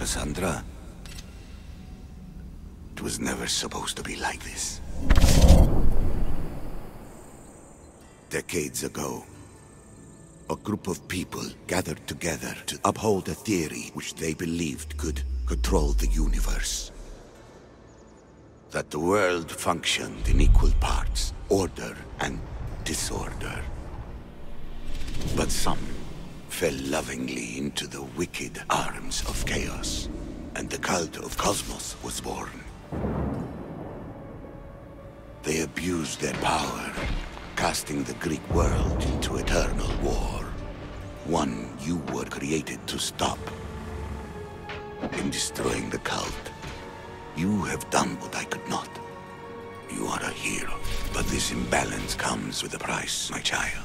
Cassandra. It was never supposed to be like this. Decades ago, a group of people gathered together to uphold a theory which they believed could control the universe. That the world functioned in equal parts, order and disorder. But some fell lovingly into the wicked arms of chaos, and the cult of Cosmos was born. They abused their power, casting the Greek world into eternal war. One you were created to stop. In destroying the cult, you have done what I could not. You are a hero, but this imbalance comes with a price, my child.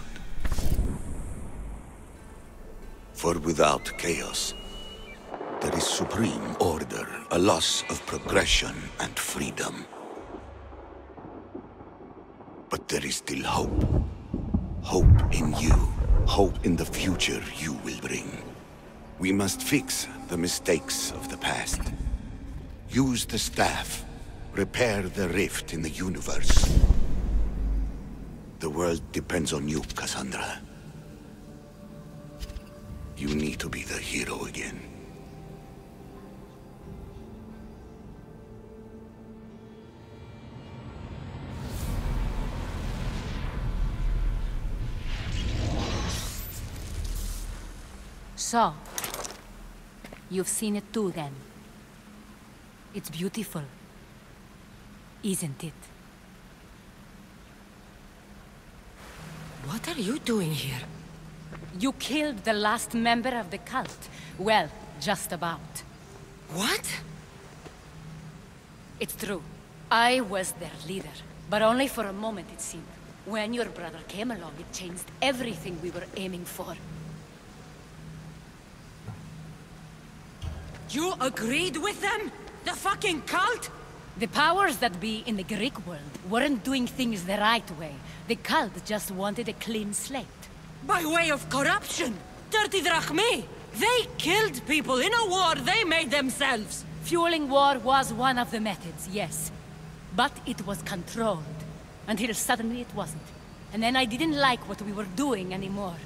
For without chaos, there is supreme order, a loss of progression and freedom. But there is still hope. Hope in you. Hope in the future you will bring. We must fix the mistakes of the past. Use the staff. Repair the rift in the universe. The world depends on you, Cassandra. You need to be the hero again. So, you've seen it too then. It's beautiful, isn't it? What are you doing here? You killed the last member of the cult. Well, just about. What? It's true. I was their leader, but only for a moment it seemed. When your brother came along, it changed everything we were aiming for. You agreed with them? The fucking cult? The powers that be in the Greek world weren't doing things the right way. The cult just wanted a clean slate. By way of corruption! Dirty drachmi! They killed people in a war they made themselves! Fueling war was one of the methods, yes. But it was controlled. Until suddenly it wasn't. And then I didn't like what we were doing anymore.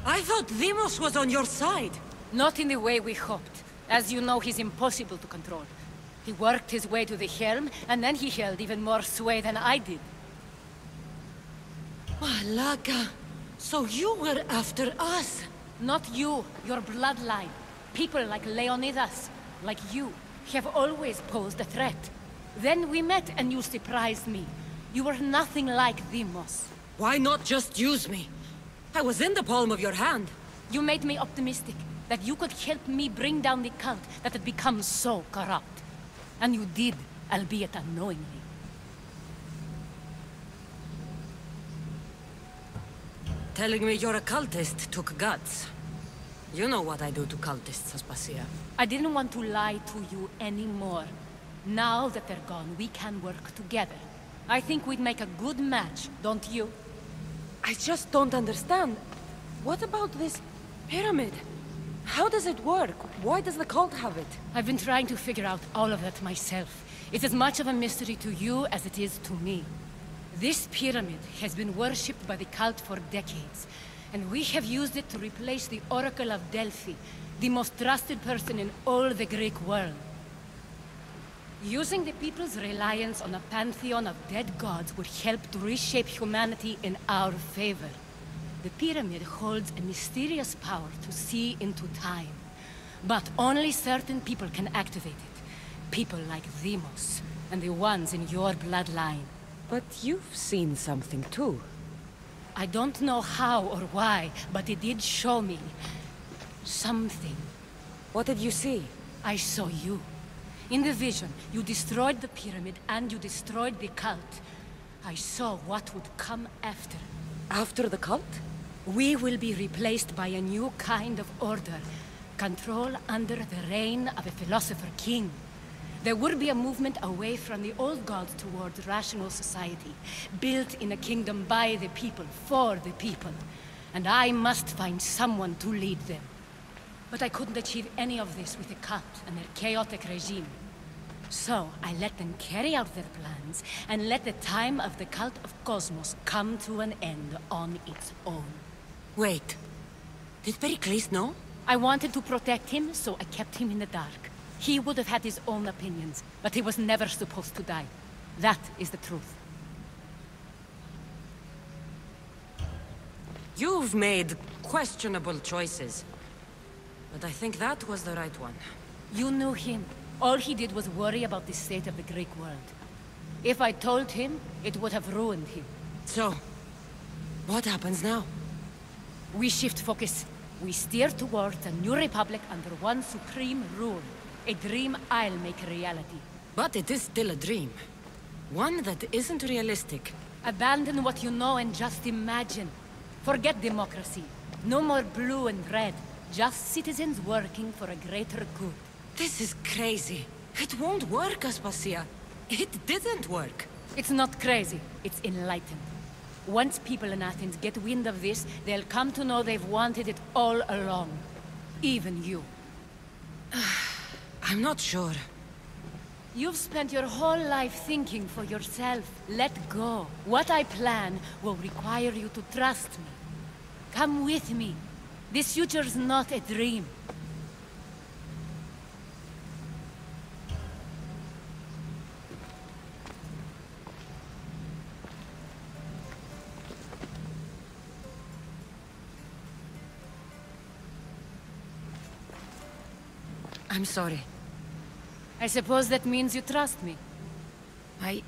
I thought Deimos was on your side. Not in the way we hoped. As you know, he's impossible to control. He worked his way to the helm, and then he held even more sway than I did. Malaga, so you were after us? Not you, your bloodline. People like Leonidas, like you, have always posed a threat. Then we met and you surprised me. You were nothing like Deimos. Why not just use me? I was in the palm of your hand. You made me optimistic, that you could help me bring down the cult that had become so corrupt. And you did, albeit unknowingly. Telling me you're a cultist took guts. You know what I do to cultists, Aspasia. I didn't want to lie to you anymore. Now that they're gone, we can work together. I think we'd make a good match, don't you? I just don't understand. What about this pyramid? How does it work? Why does the cult have it? I've been trying to figure out all of that myself. It's as much of a mystery to you as it is to me. This pyramid has been worshipped by the cult for decades, and we have used it to replace the Oracle of Delphi, the most trusted person in all the Greek world. Using the people's reliance on a pantheon of dead gods would help to reshape humanity in our favor. The pyramid holds a mysterious power to see into time. But only certain people can activate it. People like Deimos, and the ones in your bloodline. But you've seen something too. I don't know how or why, but it did show me something. What did you see? I saw you. In the vision, you destroyed the pyramid and you destroyed the cult. I saw what would come after. After the cult? We will be replaced by a new kind of order. Control under the reign of a philosopher king. There will be a movement away from the old gods towards rational society, built in a kingdom by the people, for the people. And I must find someone to lead them. But I couldn't achieve any of this with the cult and their chaotic regime. So, I let them carry out their plans, and let the time of the Cult of Cosmos come to an end on its own. Wait. Did Pericles know? I wanted to protect him, so I kept him in the dark. He would have had his own opinions, but he was never supposed to die. That is the truth. You've made questionable choices. But I think that was the right one. You knew him. All he did was worry about the state of the Greek world. If I told him, it would have ruined him. So, what happens now? We shift focus. We steer towards a new republic under one supreme rule. A dream I'll make a reality. But it is still a dream. One that isn't realistic. Abandon what you know and just imagine. Forget democracy. No more blue and red. Just citizens working for a greater good. This is crazy. It won't work, Aspasia. It didn't work. It's not crazy. It's enlightened. Once people in Athens get wind of this, they'll come to know they've wanted it all along. Even you. I'm not sure. You've spent your whole life thinking for yourself. Let go. What I plan will require you to trust me. Come with me. This future's not a dream. I'm sorry. I suppose that means you trust me. I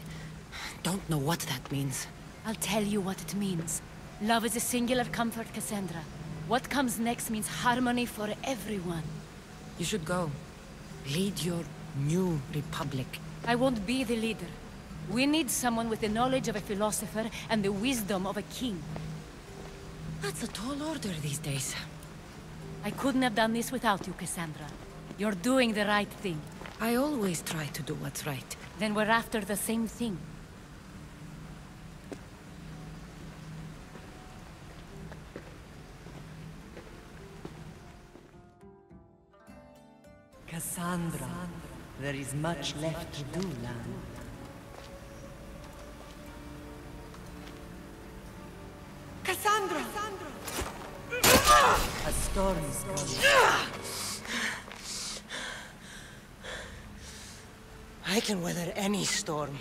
don't know what that means. I'll tell you what it means. Love is a singular comfort, Cassandra. What comes next means harmony for everyone. You should go. Lead your new republic. I won't be the leader. We need someone with the knowledge of a philosopher and the wisdom of a king. That's a tall order these days. I couldn't have done this without you, Cassandra. You're doing the right thing. I always try to do what's right. Then we're after the same thing. Cassandra, there is much left to do, land. Cassandra! A storm is coming. I can weather any storm.